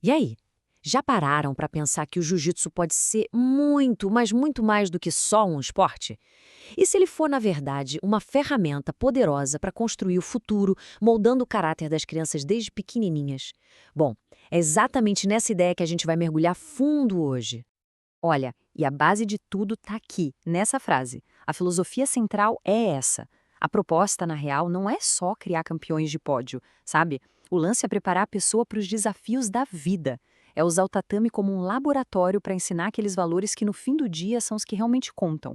E aí, já pararam para pensar que o jiu-jitsu pode ser muito, mas muito mais do que só um esporte? E se ele for, na verdade, uma ferramenta poderosa para construir o futuro, moldando o caráter das crianças desde pequenininhas? Bom, é exatamente nessa ideia que a gente vai mergulhar fundo hoje. Olha, e a base de tudo está aqui, nessa frase. A filosofia central é essa. A proposta, na real, não é só criar campeões de pódio, sabe? O lance é preparar a pessoa para os desafios da vida. É usar o tatame como um laboratório para ensinar aqueles valores que no fim do dia são os que realmente contam.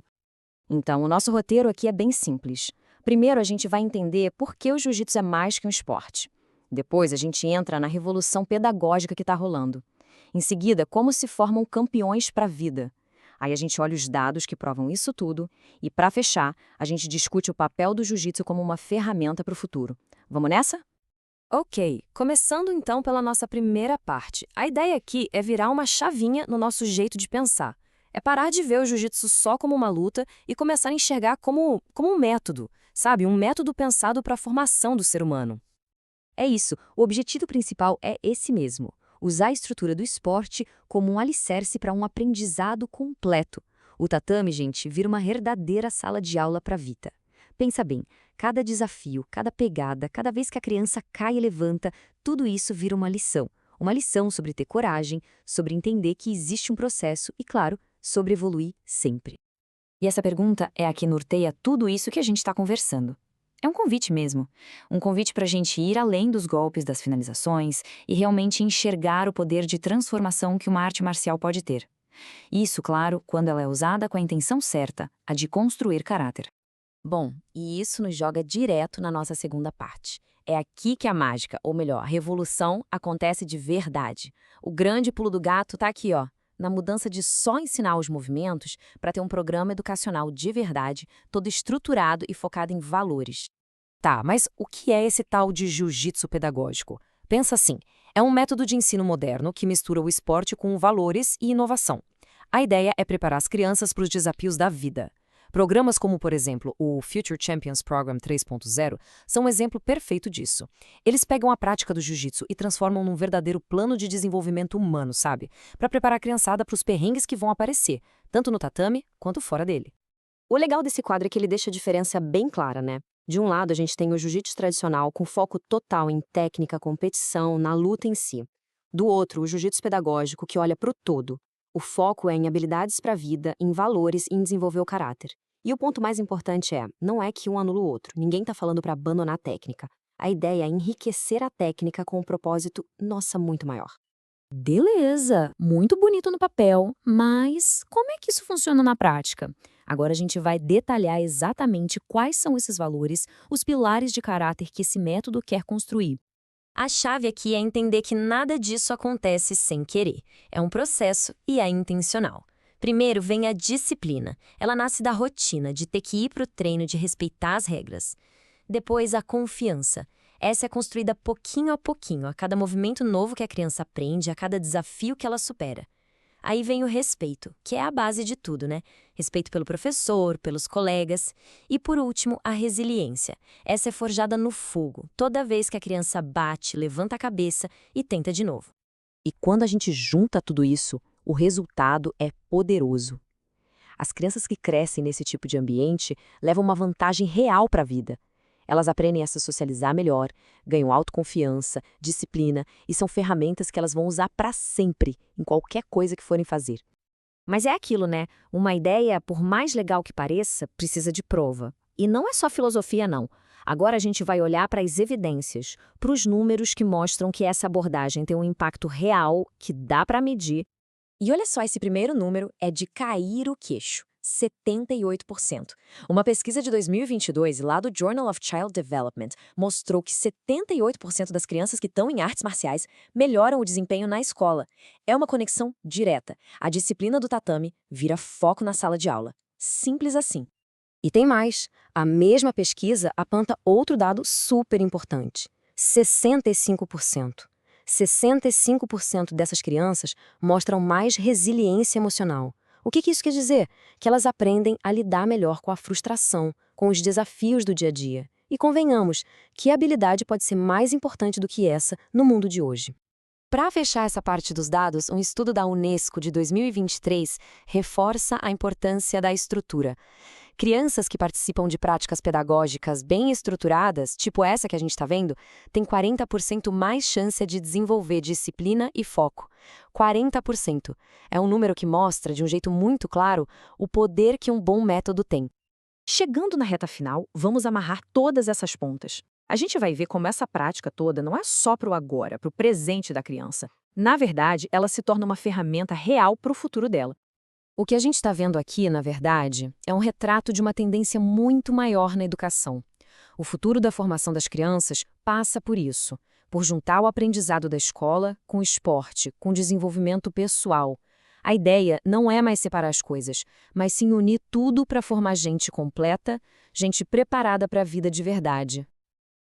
Então, o nosso roteiro aqui é bem simples. Primeiro, a gente vai entender por que o jiu-jitsu é mais que um esporte. Depois, a gente entra na revolução pedagógica que está rolando. Em seguida, como se formam campeões para a vida. Aí a gente olha os dados que provam isso tudo e, para fechar, a gente discute o papel do jiu-jitsu como uma ferramenta para o futuro. Vamos nessa? Ok, começando então pela nossa primeira parte. A ideia aqui é virar uma chavinha no nosso jeito de pensar. É parar de ver o jiu-jitsu só como uma luta e começar a enxergar como um método, sabe? Um método pensado para a formação do ser humano. É isso, o objetivo principal é esse mesmo: usar a estrutura do esporte como um alicerce para um aprendizado completo. O tatame, gente, vira uma verdadeira sala de aula para a vida. Pensa bem, cada desafio, cada pegada, cada vez que a criança cai e levanta, tudo isso vira uma lição. Uma lição sobre ter coragem, sobre entender que existe um processo e, claro, sobre evoluir sempre. E essa pergunta é a que norteia tudo isso que a gente está conversando. É um convite mesmo. Um convite para a gente ir além dos golpes das finalizações e realmente enxergar o poder de transformação que uma arte marcial pode ter. Isso, claro, quando ela é usada com a intenção certa, a de construir caráter. Bom, e isso nos joga direto na nossa segunda parte. É aqui que a mágica, ou melhor, a revolução, acontece de verdade. O grande pulo do gato está aqui, ó, na mudança de só ensinar os movimentos para ter um programa educacional de verdade, todo estruturado e focado em valores. Tá, mas o que é esse tal de jiu-jitsu pedagógico? Pensa assim, é um método de ensino moderno que mistura o esporte com valores e inovação. A ideia é preparar as crianças para os desafios da vida. Programas como, por exemplo, o Future Champions Program 3.0 são um exemplo perfeito disso. Eles pegam a prática do jiu-jitsu e transformam num verdadeiro plano de desenvolvimento humano, sabe? Para preparar a criançada para os perrengues que vão aparecer, tanto no tatame quanto fora dele. O legal desse quadro é que ele deixa a diferença bem clara, né? De um lado, a gente tem o jiu-jitsu tradicional com foco total em técnica, competição, na luta em si. Do outro, o jiu-jitsu pedagógico que olha para o todo. O foco é em habilidades para a vida, em valores e em desenvolver o caráter. E o ponto mais importante não é que um anula o outro. Ninguém está falando para abandonar a técnica. A ideia é enriquecer a técnica com um propósito, nossa, muito maior. Beleza, muito bonito no papel, mas como é que isso funciona na prática? Agora a gente vai detalhar exatamente quais são esses valores, os pilares de caráter que esse método quer construir. A chave aqui é entender que nada disso acontece sem querer. É um processo e é intencional. Primeiro vem a disciplina. Ela nasce da rotina, de ter que ir para o treino, de respeitar as regras. Depois, a confiança. Essa é construída pouquinho a pouquinho, a cada movimento novo que a criança aprende, a cada desafio que ela supera. Aí vem o respeito, que é a base de tudo, né? Respeito pelo professor, pelos colegas. E por último, a resiliência. Essa é forjada no fogo, toda vez que a criança bate, levanta a cabeça e tenta de novo. E quando a gente junta tudo isso, o resultado é poderoso. As crianças que crescem nesse tipo de ambiente levam uma vantagem real para a vida. Elas aprendem a se socializar melhor, ganham autoconfiança, disciplina e são ferramentas que elas vão usar para sempre, em qualquer coisa que forem fazer. Mas é aquilo, né? Uma ideia, por mais legal que pareça, precisa de prova. E não é só filosofia, não. Agora a gente vai olhar para as evidências, para os números que mostram que essa abordagem tem um impacto real, que dá para medir. E olha só, esse primeiro número é de cair o queixo. 78%. Uma pesquisa de 2022, lá do Journal of Child Development, mostrou que 78% das crianças que estão em artes marciais melhoram o desempenho na escola. É uma conexão direta. A disciplina do tatame vira foco na sala de aula. Simples assim. E tem mais. A mesma pesquisa aponta outro dado super importante. 65%. 65% dessas crianças mostram mais resiliência emocional. O que isso quer dizer? Que elas aprendem a lidar melhor com a frustração, com os desafios do dia a dia. E convenhamos, que habilidade pode ser mais importante do que essa no mundo de hoje? Para fechar essa parte dos dados, um estudo da Unesco de 2023 reforça a importância da estrutura. Crianças que participam de práticas pedagógicas bem estruturadas, tipo essa que a gente está vendo, têm 40% mais chance de desenvolver disciplina e foco. 40%. É um número que mostra, de um jeito muito claro, o poder que um bom método tem. Chegando na reta final, vamos amarrar todas essas pontas. A gente vai ver como essa prática toda não é só para o agora, para o presente da criança. Na verdade, ela se torna uma ferramenta real para o futuro dela. O que a gente está vendo aqui, na verdade, é um retrato de uma tendência muito maior na educação. O futuro da formação das crianças passa por isso, por juntar o aprendizado da escola com o esporte, com o desenvolvimento pessoal. A ideia não é mais separar as coisas, mas sim unir tudo para formar gente completa, gente preparada para a vida de verdade.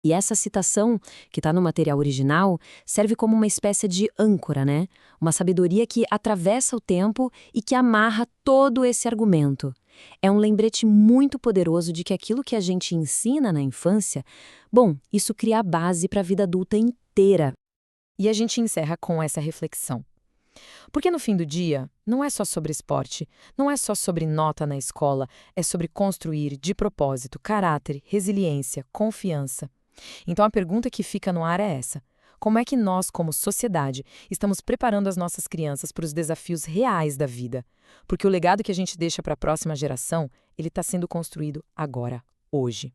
E essa citação, que está no material original, serve como uma espécie de âncora, né? Uma sabedoria que atravessa o tempo e que amarra todo esse argumento. É um lembrete muito poderoso de que aquilo que a gente ensina na infância, bom, isso cria a base para a vida adulta inteira. E a gente encerra com essa reflexão. Porque no fim do dia, não é só sobre esporte, não é só sobre nota na escola, é sobre construir, de propósito, caráter, resiliência, confiança. Então a pergunta que fica no ar é essa: como é que nós, como sociedade, estamos preparando as nossas crianças para os desafios reais da vida? Porque o legado que a gente deixa para a próxima geração, ele está sendo construído agora, hoje.